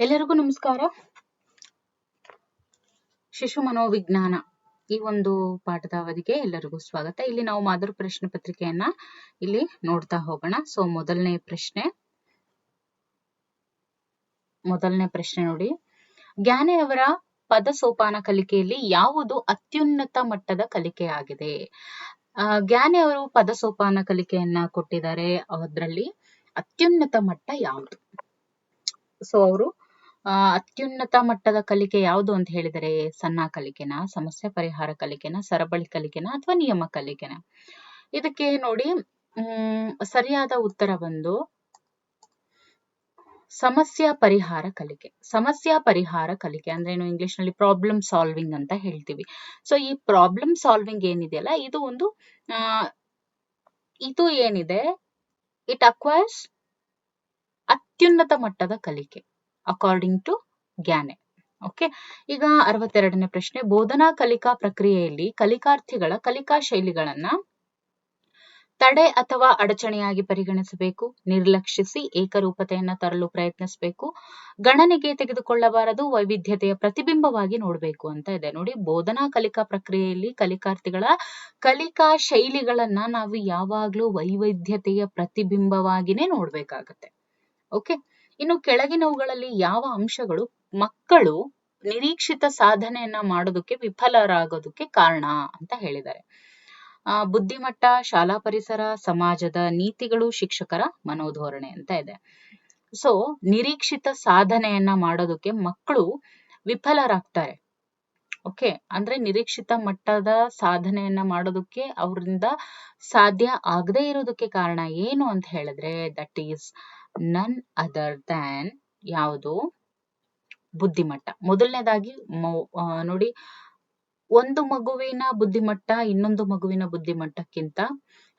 ಎಲ್ಲರಿಗೂ ನಮಸ್ಕಾರ. ಶಿಶು ಮನೋವಿಜ್ಞಾನ ಈ ಒಂದು ಪಾಠದ ಅವಧಿಗೆ ಎಲ್ಲರಿಗೂ ಸ್ವಾಗತ. ಇಲ್ಲಿ ನಾವು ಮಾದರಿ ಪ್ರಶ್ನೆ ಪತ್ರಿಕೆಯನ್ನ ಇಲ್ಲಿ ನೋಡ್ತಾ ಹೋಗೋಣ. ಸೊ ಮೊದಲನೇ ಪ್ರಶ್ನೆ ನೋಡಿ, ಜ್ಞಾನೆಯವರ ಪದ ಸೋಪಾನ ಕಲಿಕೆಯಲ್ಲಿ ಯಾವುದು ಅತ್ಯುನ್ನತ ಮಟ್ಟದ ಕಲಿಕೆಯಾಗಿದೆ? ಜ್ಞಾನೆಯವರು ಪದ ಸೋಪಾನ ಕಲಿಕೆಯನ್ನ ಕೊಟ್ಟಿದ್ದಾರೆ. ಅದರಲ್ಲಿ ಅತ್ಯುನ್ನತ ಮಟ್ಟ ಯಾವುದು? ಸೊ ಅವರು ಅತ್ಯುನ್ನತ ಮಟ್ಟದ ಕಲಿಕೆ ಯಾವುದು ಅಂತ ಹೇಳಿದರೆ ಸಣ್ಣ ಕಲಿಕೆನ, ಸಮಸ್ಯೆ ಪರಿಹಾರ ಕಲಿಕೆನ, ಸರಬಳಿ ಕಲಿಕೆನ ಅಥವಾ ನಿಯಮ ಕಲಿಕೆನ? ಇದಕ್ಕೆ ನೋಡಿ ಸರಿಯಾದ ಉತ್ತರ ಬಂದು ಸಮಸ್ಯೆ ಪರಿಹಾರ ಕಲಿಕೆ. ಸಮಸ್ಯೆ ಪರಿಹಾರ ಕಲಿಕೆ ಅಂದ್ರೆ ಏನು? ಇಂಗ್ಲಿಷ್ ನಲ್ಲಿ ಪ್ರಾಬ್ಲಮ್ ಸಾಲ್ವಿಂಗ್ ಅಂತ ಹೇಳ್ತೀವಿ. ಸೊ ಈ ಪ್ರಾಬ್ಲಮ್ ಸಾಲ್ವಿಂಗ್ ಏನಿದೆಯಲ್ಲ, ಇದು ಒಂದು ಇದು ಏನಿದೆ, ಇಟ್ ಅಕ್ವೈರ್ಸ್ ಅತ್ಯುನ್ನತ ಮಟ್ಟದ ಕಲಿಕೆ ಅಕಾರ್ಡಿಂಗ್ ಟು ಜ್ಞಾನೆ. ಓಕೆ, ಈಗ 62ನೇ ಪ್ರಶ್ನೆ, ಬೋಧನಾ ಕಲಿಕಾ ಪ್ರಕ್ರಿಯೆಯಲ್ಲಿ ಕಲಿಕಾರ್ಥಿಗಳ ಕಲಿಕಾ ಶೈಲಿಗಳನ್ನ ತಡೆ ಅಥವಾ ಅಡಚಣೆಯಾಗಿ ಪರಿಗಣಿಸಬೇಕು, ನಿರ್ಲಕ್ಷಿಸಿ ಏಕರೂಪತೆಯನ್ನ ತರಲು ಪ್ರಯತ್ನಿಸಬೇಕು, ಗಣನೆಗೆ ತೆಗೆದುಕೊಳ್ಳಬಾರದು, ವೈವಿಧ್ಯತೆಯ ಪ್ರತಿಬಿಂಬವಾಗಿ ನೋಡಬೇಕು ಅಂತ ಇದೆ. ನೋಡಿ, ಬೋಧನಾ ಕಲಿಕಾ ಪ್ರಕ್ರಿಯೆಯಲ್ಲಿ ಕಲಿಕಾರ್ಥಿಗಳ ಕಲಿಕಾ ಶೈಲಿಗಳನ್ನ ನಾವು ಯಾವಾಗ್ಲೂ ವೈವಿಧ್ಯತೆಯ ಪ್ರತಿಬಿಂಬವಾಗಿನೇ ನೋಡ್ಬೇಕಾಗತ್ತೆ. ಓಕೆ, ಇನ್ನು ಕೆಳಗಿನವುಗಳಲ್ಲಿ ಯಾವ ಅಂಶಗಳು ಮಕ್ಕಳು ನಿರೀಕ್ಷಿತ ಸಾಧನೆಯನ್ನ ಮಾಡೋದಕ್ಕೆ ವಿಫಲರಾಗೋದಕ್ಕೆ ಕಾರಣ ಅಂತ ಹೇಳಿದ್ದಾರೆ? ಬುದ್ಧಿಮಟ್ಟ, ಶಾಲಾ ಪರಿಸರ, ಸಮಾಜದ ನೀತಿಗಳು, ಶಿಕ್ಷಕರ ಮನೋಧೋರಣೆ ಅಂತ ಇದೆ. ಸೊ ನಿರೀಕ್ಷಿತ ಸಾಧನೆಯನ್ನ ಮಾಡೋದಕ್ಕೆ ಮಕ್ಕಳು ವಿಫಲರಾಗ್ತಾರೆ. ಓಕೆ, ಅಂದ್ರೆ ನಿರೀಕ್ಷಿತ ಮಟ್ಟದ ಸಾಧನೆಯನ್ನ ಮಾಡೋದಕ್ಕೆ ಅವರಿಂದ ಸಾಧ್ಯ ಆಗದೇ ಇರೋದಕ್ಕೆ ಕಾರಣ ಏನು ಅಂತ ಹೇಳಿದ್ರೆ ದಟ್ ಈಸ್ ನನ್ ಅದರ್ ದ್ಯಾನ್ ಯಾವುದು? ಬುದ್ಧಿಮಟ್ಟ. ಮೊದಲನೇದಾಗಿ ನೋಡಿ, ಒಂದು ಮಗುವಿನ ಬುದ್ಧಿಮಟ್ಟ ಇನ್ನೊಂದು ಮಗುವಿನ ಬುದ್ಧಿಮಟ್ಟಕ್ಕಿಂತ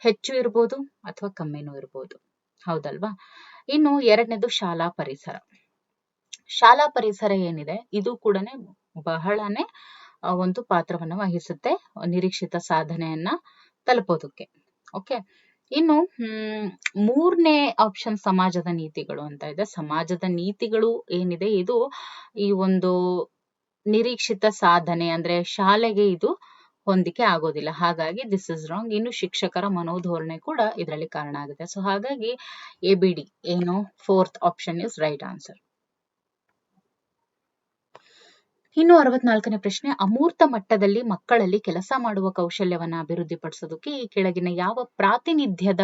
ಹೆಚ್ಚು ಇರ್ಬೋದು ಅಥವಾ ಕಮ್ಮಿನೂ ಇರ್ಬೋದು, ಹೌದಲ್ವಾ? ಇನ್ನು ಎರಡನೇದು ಶಾಲಾ ಪರಿಸರ. ಶಾಲಾ ಪರಿಸರ ಏನಿದೆ, ಇದು ಕೂಡ ಬಹಳನೇ ಒಂದು ಪಾತ್ರವನ್ನ ವಹಿಸುತ್ತೆ ನಿರೀಕ್ಷಿತ ಸಾಧನೆಯನ್ನ ತಲುಪೋದಕ್ಕೆ. ಓಕೆ, ಇನ್ನು ಮೂರನೇ ಆಪ್ಷನ್ ಸಮಾಜದ ನೀತಿಗಳು ಅಂತ ಇದೆ. ಸಮಾಜದ ನೀತಿಗಳು ಏನಿದೆ, ಇದು ಈ ಒಂದು ನಿರೀಕ್ಷಿತ ಸಾಧನೆ ಅಂದ್ರೆ ಶಾಲೆಗೆ ಇದು ಹೊಂದಿಕೆ ಆಗೋದಿಲ್ಲ, ಹಾಗಾಗಿ ದಿಸ್ ಇಸ್ ರಾಂಗ್. ಇನ್ನು ಶಿಕ್ಷಕರ ಮನೋಧೋರಣೆ ಕೂಡ ಇದರಲ್ಲಿ ಕಾರಣ ಆಗುತ್ತೆ. ಸೊ ಹಾಗಾಗಿ ABD ಏನು, 4th option is right answer. ಇನ್ನು 64ನೇ ಪ್ರಶ್ನೆ, ಅಮೂರ್ತ ಮಟ್ಟದಲ್ಲಿ ಮಕ್ಕಳಲ್ಲಿ ಕೆಲಸ ಮಾಡುವ ಕೌಶಲ್ಯವನ್ನ ಅಭಿವೃದ್ಧಿಪಡಿಸೋದಕ್ಕೆ ಈ ಕೆಳಗಿನ ಯಾವ ಪ್ರಾತಿನಿಧ್ಯದ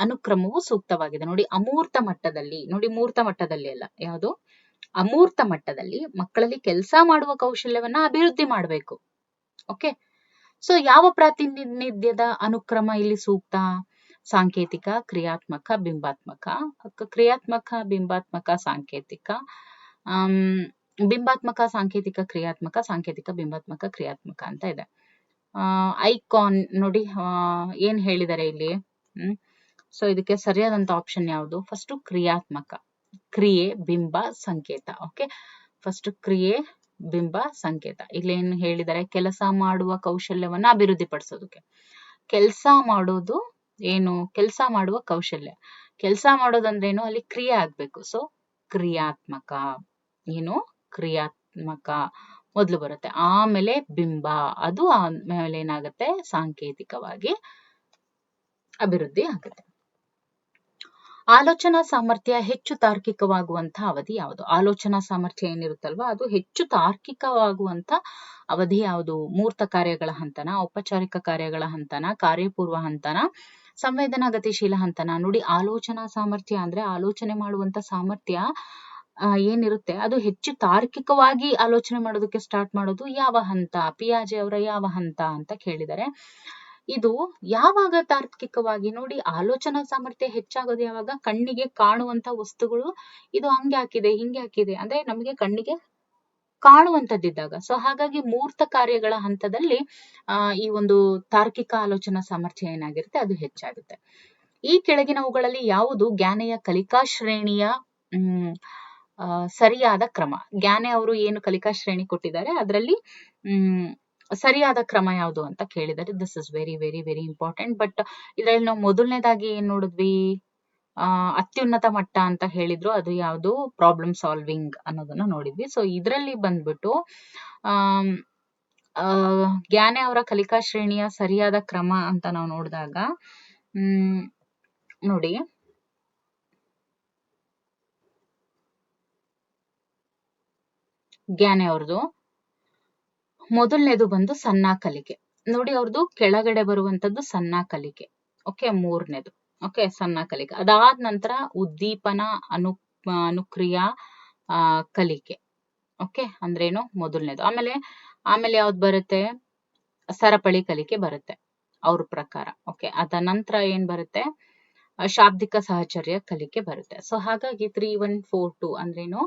ಅನುಕ್ರಮವು ಸೂಕ್ತವಾಗಿದೆ? ನೋಡಿ, ಅಮೂರ್ತ ಮಟ್ಟದಲ್ಲಿ, ನೋಡಿ ಮೂರ್ತ ಮಟ್ಟದಲ್ಲಿ ಅಲ್ಲ, ಯಾವುದು? ಅಮೂರ್ತ ಮಟ್ಟದಲ್ಲಿ ಮಕ್ಕಳಲ್ಲಿ ಕೆಲಸ ಮಾಡುವ ಕೌಶಲ್ಯವನ್ನ ಅಭಿವೃದ್ಧಿ ಮಾಡಬೇಕು. ಓಕೆ, ಸೊ ಯಾವ ಪ್ರಾತಿನಿಧ್ಯದ ಅನುಕ್ರಮ ಇಲ್ಲಿ ಸೂಕ್ತ? ಸಾಂಕೇತಿಕ, ಕ್ರಿಯಾತ್ಮಕ, ಬಿಂಬಾತ್ಮಕ. ಕ್ರಿಯಾತ್ಮಕ, ಬಿಂಬಾತ್ಮಕ, ಸಾಂಕೇತಿಕ, ಬಿಂಬಾತ್ಮಕ, ಸಾಂಕೇತಿಕ, ಕ್ರಿಯಾತ್ಮಕ, ಸಾಂಕೇತಿಕ, ಬಿಂಬಾತ್ಮಕ, ಕ್ರಿಯಾತ್ಮಕ ಅಂತ ಇದೆ. ಐಕಾನ್ ನೋಡಿ ಏನ್ ಹೇಳಿದ್ದಾರೆ ಇಲ್ಲಿ. ಸೊ ಇದಕ್ಕೆ ಸರಿಯಾದಂತ ಆಪ್ಷನ್ ಯಾವುದು? ಫಸ್ಟ್ ಕ್ರಿಯಾತ್ಮಕ, ಕ್ರಿಯೆ, ಬಿಂಬ, ಸಂಕೇತ. ಓಕೆ, ಫಸ್ಟ್ ಕ್ರಿಯೆ, ಬಿಂಬ, ಸಂಕೇತ. ಇಲ್ಲಿ ಏನ್ ಹೇಳಿದ್ದಾರೆ? ಕೆಲಸ ಮಾಡುವ ಕೌಶಲ್ಯವನ್ನ ಅಭಿವೃದ್ಧಿಪಡಿಸೋದಕ್ಕೆ. ಕೆಲಸ ಮಾಡೋದು ಏನು? ಕೆಲಸ ಮಾಡುವ ಕೌಶಲ್ಯ. ಕೆಲಸ ಮಾಡೋದಂದ್ರೇನು? ಅಲ್ಲಿ ಕ್ರಿಯೆ ಆಗ್ಬೇಕು. ಸೊ ಕ್ರಿಯಾತ್ಮಕ, ಏನು? ಕ್ರಿಯಾತ್ಮಕ ಮೊದಲು ಬರುತ್ತೆ, ಆಮೇಲೆ ಬಿಂಬ, ಅದು ಆಮೇಲೆ ಏನಾಗುತ್ತೆ? ಸಾಂಕೇತಿಕವಾಗಿ ಅಭಿವೃದ್ಧಿ ಆಗುತ್ತೆ. ಆಲೋಚನಾ ಸಾಮರ್ಥ್ಯ ಹೆಚ್ಚು ತಾರ್ಕಿಕವಾಗುವಂತ ಅವಧಿ ಯಾವುದು? ಆಲೋಚನಾ ಸಾಮರ್ಥ್ಯ ಏನಿರುತ್ತಲ್ವಾ, ಅದು ಹೆಚ್ಚು ತಾರ್ಕಿಕವಾಗುವಂತ ಅವಧಿ ಯಾವುದು? ಮೂರ್ತ ಕಾರ್ಯಗಳ ಹಂತನ, ಔಪಚಾರಿಕ ಕಾರ್ಯಗಳ ಹಂತನ, ಕಾರ್ಯಪೂರ್ವ ಹಂತನ, ಸಂವೇದನಾ ಗತಿಶೀಲ ಹಂತನ? ನೋಡಿ, ಆಲೋಚನಾ ಸಾಮರ್ಥ್ಯ ಅಂದ್ರೆ ಆಲೋಚನೆ ಮಾಡುವಂತ ಸಾಮರ್ಥ್ಯ ಏನಿರುತ್ತೆ, ಅದು ಹೆಚ್ಚು ತಾರ್ಕಿಕವಾಗಿ ಆಲೋಚನೆ ಮಾಡೋದಕ್ಕೆ ಸ್ಟಾರ್ಟ್ ಮಾಡೋದು ಯಾವ ಹಂತ? ಪಿಯಾಜೆ ಅವರ ಯಾವ ಹಂತ ಅಂತ ಕೇಳಿದರೆ, ಇದು ಯಾವಾಗ ತಾರ್ಕಿಕವಾಗಿ? ನೋಡಿ, ಆಲೋಚನಾ ಸಾಮರ್ಥ್ಯ ಹೆಚ್ಚಾಗೋದು ಯಾವಾಗ? ಕಣ್ಣಿಗೆ ಕಾಣುವಂತ ವಸ್ತುಗಳು ಇದು ಹಂಗೆ ಹಾಕಿದೆ, ಹಿಂಗೆ ಹಾಕಿದೆ ಅಂದ್ರೆ ನಮಗೆ ಕಣ್ಣಿಗೆ ಕಾಣುವಂತದ್ದಿದ್ದಾಗ. ಸೊ ಹಾಗಾಗಿ ಮೂರ್ತ ಕಾರ್ಯಗಳ ಹಂತದಲ್ಲಿ ಈ ಒಂದು ತಾರ್ಕಿಕ ಆಲೋಚನಾ ಸಾಮರ್ಥ್ಯ ಏನಾಗಿರುತ್ತೆ, ಅದು ಹೆಚ್ಚಾಗುತ್ತೆ. ಈ ಕೆಳಗಿನವುಗಳಲ್ಲಿ ಯಾವುದು ಜ್ಞಾನೆಯ ಕಲಿಕಾ ಶ್ರೇಣಿಯ ಸರಿಯಾದ ಕ್ರಮ? ಜ್ಞಾನೆ ಅವರು ಏನು ಕಲಿಕಾ ಶ್ರೇಣಿ ಕೊಟ್ಟಿದ್ದಾರೆ, ಅದರಲ್ಲಿ ಸರಿಯಾದ ಕ್ರಮ ಯಾವುದು ಅಂತ ಕೇಳಿದರೆ this is very very very important. But ಇದರಲ್ಲಿ ನಾವು ಮೊದಲನೇದಾಗಿ ಏನ್ ನೋಡಿದ್ವಿ? ಅತ್ಯುನ್ನತ ಮಟ್ಟ ಅಂತ ಹೇಳಿದ್ರು, ಅದು ಯಾವುದು ಪ್ರಾಬ್ಲಮ್ ಸಾಲ್ವಿಂಗ್ ಅನ್ನೋದನ್ನ ನೋಡಿದ್ವಿ. ಸೊ ಇದರಲ್ಲಿ ಬಂದ್ಬಿಟ್ಟು ಗ್ಯಾನೆ ಅವರ ಕಲಿಕಾ ಶ್ರೇಣಿಯ ಸರಿಯಾದ ಕ್ರಮ ಅಂತ ನಾವು ನೋಡಿದಾಗ ನೋಡಿ, ಗ್ಯಾನೆ ಅವ್ರದ್ದು ಮೊದಲನೇದು ಬಂದು ಸಣ್ಣ ಕಲಿಕೆ. ನೋಡಿ, ಅವ್ರದ್ದು ಕೆಳಗಡೆ ಬರುವಂತದ್ದು ಸಣ್ಣ ಕಲಿಕೆ. ಓಕೆ, ಮೂರನೇದು ಓಕೆ ಸಣ್ಣ ಕಲಿಕೆ. ಅದಾದ ನಂತರ ಉದ್ದೀಪನ ಅನುಕ್ರಿಯಾ ಕಲಿಕೆ. ಓಕೆ, ಅಂದ್ರೇನು ಮೊದಲನೇದು. ಆಮೇಲೆ ಯಾವ್ದು ಬರುತ್ತೆ, ಸರಪಳಿ ಕಲಿಕೆ ಬರುತ್ತೆ ಅವ್ರ ಪ್ರಕಾರ. ಓಕೆ, ಅದ ನಂತರ ಏನ್ ಬರುತ್ತೆ, ಶಾಬ್ದಿಕ ಸಹಚರ್ಯ ಕಲಿಕೆ ಬರುತ್ತೆ. ಸೊ ಹಾಗಾಗಿ 3142 ಅಂದ್ರೇನು,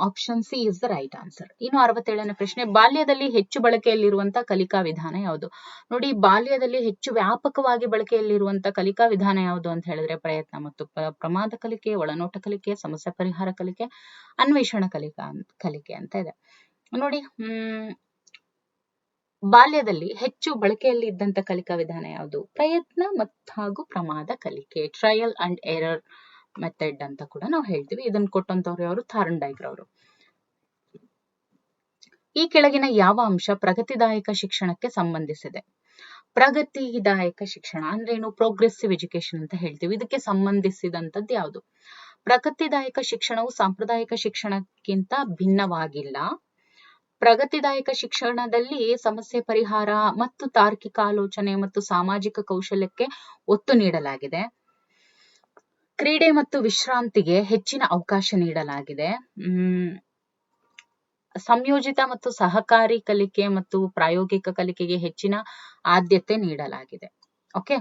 option C is the right answer. ಇನ್ನು 67ನೇ ಪ್ರಶ್ನೆ, ಬಾಲ್ಯದಲ್ಲಿ ಹೆಚ್ಚು ಬಳಕೆಯಲ್ಲಿರುವಂತಹ ಕಲಿಕಾ ವಿಧಾನ ಯಾವುದು? ನೋಡಿ, ಬಾಲ್ಯದಲ್ಲಿ ಹೆಚ್ಚು ವ್ಯಾಪಕವಾಗಿ ಬಳಕೆಯಲ್ಲಿರುವಂತಹ ಕಲಿಕಾ ವಿಧಾನ ಯಾವುದು ಅಂತ ಹೇಳಿದ್ರೆ, ಪ್ರಯತ್ನ ಮತ್ತು ಪ್ರಮಾದ ಕಲಿಕೆ, ಒಳನೋಟ ಕಲಿಕೆ, ಸಮಸ್ಯೆ ಪರಿಹಾರ ಕಲಿಕೆ, ಅನ್ವೇಷಣ ಕಲಿಕೆ ಅಂತ ಇದೆ. ನೋಡಿ, ಬಾಲ್ಯದಲ್ಲಿ ಹೆಚ್ಚು ಬಳಕೆಯಲ್ಲಿ ಇದ್ದಂತ ಕಲಿಕಾ ವಿಧಾನ ಯಾವುದು? ಪ್ರಯತ್ನ ಹಾಗೂ ಪ್ರಮಾದ ಕಲಿಕೆ, ಟ್ರಯಲ್ ಅಂಡ್ ಎರರ್ ಮೆಥಡ್ ಅಂತ ಕೂಡ ನಾವು ಹೇಳ್ತೀವಿ. ಇದನ್ನು ಕೊಟ್ಟಂತವ್ರು ಯಾರು? ಥಾರ್ನ್ಡೈಕ್ ಅವರು. ಈ ಕೆಳಗಿನ ಯಾವ ಅಂಶ ಪ್ರಗತಿದಾಯಕ ಶಿಕ್ಷಣಕ್ಕೆ ಸಂಬಂಧಿಸಿದೆ? ಪ್ರಗತಿದಾಯಕ ಶಿಕ್ಷಣ ಅಂದ್ರೇನು? ಪ್ರೋಗ್ರೆಸಿವ್ ಎಜುಕೇಶನ್ ಅಂತ ಹೇಳ್ತೀವಿ. ಇದಕ್ಕೆ ಸಂಬಂಧಿಸಿದಂತದ್ದು ಯಾವುದು? ಪ್ರಗತಿದಾಯಕ ಶಿಕ್ಷಣವು ಸಾಂಪ್ರದಾಯಿಕ ಶಿಕ್ಷಣಕ್ಕಿಂತ ಭಿನ್ನವಾಗಿಲ್ಲ. ಪ್ರಗತಿದಾಯಕ ಶಿಕ್ಷಣದಲ್ಲಿ ಸಮಸ್ಯೆ ಪರಿಹಾರ ಮತ್ತು ತಾರ್ಕಿಕ ಆಲೋಚನೆ ಮತ್ತು ಸಾಮಾಜಿಕ ಕೌಶಲ್ಯಕ್ಕೆ ಒತ್ತು ನೀಡಲಾಗಿದೆ. ಕ್ರೀಡೆ ಮತ್ತು ವಿಶ್ರಾಂತಿಗೆ ಹೆಚ್ಚಿನ ಅವಕಾಶ ನೀಡಲಾಗಿದೆ. ಸಂಯೋಜಿತ ಮತ್ತು ಸಹಕಾರಿ ಕಲಿಕೆ ಮತ್ತು ಪ್ರಾಯೋಗಿಕ ಕಲಿಕೆಗೆ ಹೆಚ್ಚಿನ ಆದ್ಯತೆ ನೀಡಲಾಗಿದೆ. ಓಕೆ,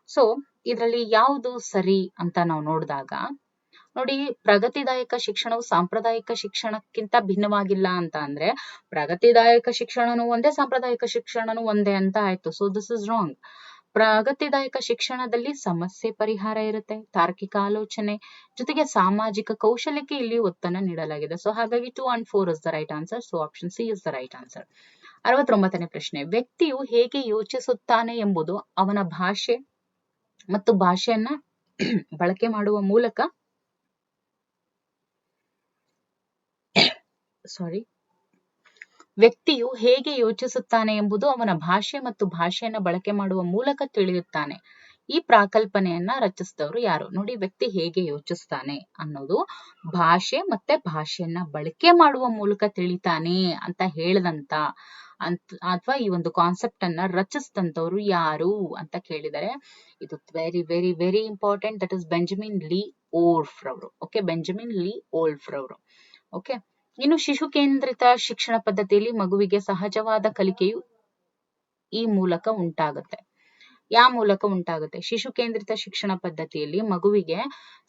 ಸೊ ಇದರಲ್ಲಿ ಯಾವುದು ಸರಿ ಅಂತ ನಾವು ನೋಡಿದಾಗ, ನೋಡಿ, ಪ್ರಗತಿದಾಯಕ ಶಿಕ್ಷಣವು ಸಾಂಪ್ರದಾಯಿಕ ಶಿಕ್ಷಣಕ್ಕಿಂತ ಭಿನ್ನವಾಗಿಲ್ಲ ಅಂತ ಅಂದ್ರೆ ಪ್ರಗತಿದಾಯಕ ಶಿಕ್ಷಣನು ಒಂದೇ, ಸಾಂಪ್ರದಾಯಿಕ ಶಿಕ್ಷಣನು ಒಂದೇ ಅಂತ ಆಯ್ತು. So this is wrong. ಪ್ರಗತಿದಾಯಕ ಶಿಕ್ಷಣದಲ್ಲಿ ಸಮಸ್ಯೆ ಪರಿಹಾರ ಇರುತ್ತೆ, ತಾರ್ಕಿಕ ಆಲೋಚನೆ ಜೊತೆಗೆ ಸಾಮಾಜಿಕ ಕೌಶಲ್ಯಕ್ಕೆ ಇಲ್ಲಿ ಒತ್ತನ್ನು ನೀಡಲಾಗಿದೆ. ಸೊ ಹಾಗಾಗಿ 2 and 4 is the right answer. So option C is the right answer. 69ನೇ ಪ್ರಶ್ನೆ, ವ್ಯಕ್ತಿಯು ಹೇಗೆ ಯೋಚಿಸುತ್ತಾನೆ ಎಂಬುದು ಅವನ ಭಾಷೆ ಮತ್ತು ಭಾಷೆಯನ್ನ ಬಳಕೆ ಮಾಡುವ ಮೂಲಕ ವ್ಯಕ್ತಿಯು ಹೇಗೆ ಯೋಚಿಸುತ್ತಾನೆ ಎಂಬುದು ಅವನ ಭಾಷೆ ಮತ್ತು ಭಾಷೆಯನ್ನ ಬಳಕೆ ಮಾಡುವ ಮೂಲಕ ತಿಳಿಯುತ್ತಾನೆ. ಈ ಪ್ರಾಕಲ್ಪನೆಯನ್ನ ರಚಿಸಿದವರು ಯಾರು? ನೋಡಿ, ವ್ಯಕ್ತಿ ಹೇಗೆ ಯೋಚಿಸ್ತಾನೆ ಅನ್ನೋದು ಭಾಷೆ ಮತ್ತೆ ಭಾಷೆಯನ್ನ ಬಳಕೆ ಮಾಡುವ ಮೂಲಕ ತಿಳಿತಾನೆ ಅಂತ ಹೇಳದಂತ ಅಥವಾ ಈ ಒಂದು ಕಾನ್ಸೆಪ್ಟ್ ಅನ್ನ ರಚಿಸಿದಂತವ್ರು ಯಾರು ಅಂತ ಕೇಳಿದರೆ, ಇದು very very very important. That is Benjamin Lee Whorf ರವರು. ಓಕೆ, ಬೆಂಜಮಿನ್ ಲೀ ವೋಲ್ಫ್ ರವರು. ಓಕೆ, ಇನ್ನು ಶಿಶು ಕೇಂದ್ರಿತ ಶಿಕ್ಷಣ ಪದ್ಧತಿಯಲ್ಲಿ ಮಗುವಿಗೆ ಸಹಜವಾದ ಕಲಿಕೆಯು ಈ ಮೂಲಕ ಉಂಟಾಗುತ್ತೆ. ಯಾವ ಮೂಲಕ ಉಂಟಾಗುತ್ತೆ? ಶಿಶು ಕೇಂದ್ರಿತ ಶಿಕ್ಷಣ ಪದ್ಧತಿಯಲ್ಲಿ ಮಗುವಿಗೆ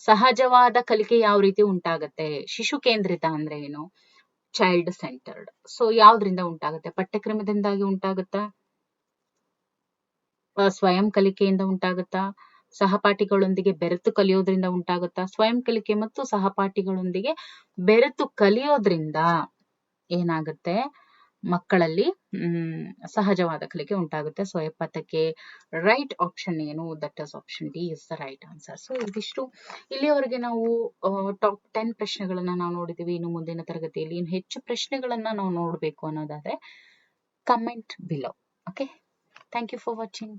ಸಹಜವಾದ ಕಲಿಕೆ ಯಾವ ರೀತಿ ಉಂಟಾಗುತ್ತೆ? ಶಿಶು ಕೇಂದ್ರಿತ ಅಂದ್ರೆ ಏನು? Child centred. ಸೊ ಯಾವ್ದ್ರಿಂದ ಉಂಟಾಗುತ್ತೆ? ಪಠ್ಯಕ್ರಮದಿಂದಾಗಿ ಉಂಟಾಗುತ್ತಾ? ಸ್ವಯಂ ಕಲಿಕೆಯಿಂದ ಉಂಟಾಗುತ್ತಾ? ಸಹಪಾಠಿಗಳೊಂದಿಗೆ ಬೆರೆತು ಕಲಿಯೋದ್ರಿಂದ ಉಂಟಾಗುತ್ತಾ? ಸ್ವಯಂ ಕಲಿಕೆ ಮತ್ತು ಸಹಪಾಠಿಗಳೊಂದಿಗೆ ಬೆರೆತು ಕಲಿಯೋದ್ರಿಂದ ಏನಾಗುತ್ತೆ? ಮಕ್ಕಳಲ್ಲಿ ಸಹಜವಾದ ಕಲಿಕೆ ಉಂಟಾಗುತ್ತೆ. ಸೊ 70ಕ್ಕೆ ರೈಟ್ ಆಪ್ಷನ್ ಏನು? That is option D is the right answer. So ಇದಿಷ್ಟು ಇಲ್ಲಿಯವರೆಗೆ ನಾವು ಟಾಪ್ 10 ಪ್ರಶ್ನೆಗಳನ್ನ ನಾವು ನೋಡಿದೀವಿ. ಇನ್ನು ಮುಂದಿನ ತರಗತಿಯಲ್ಲಿ ಇನ್ನು ಹೆಚ್ಚು ಪ್ರಶ್ನೆಗಳನ್ನ ನಾವು ನೋಡ್ಬೇಕು ಅನ್ನೋದಾದ್ರೆ comment below. Okay, thank you for watching.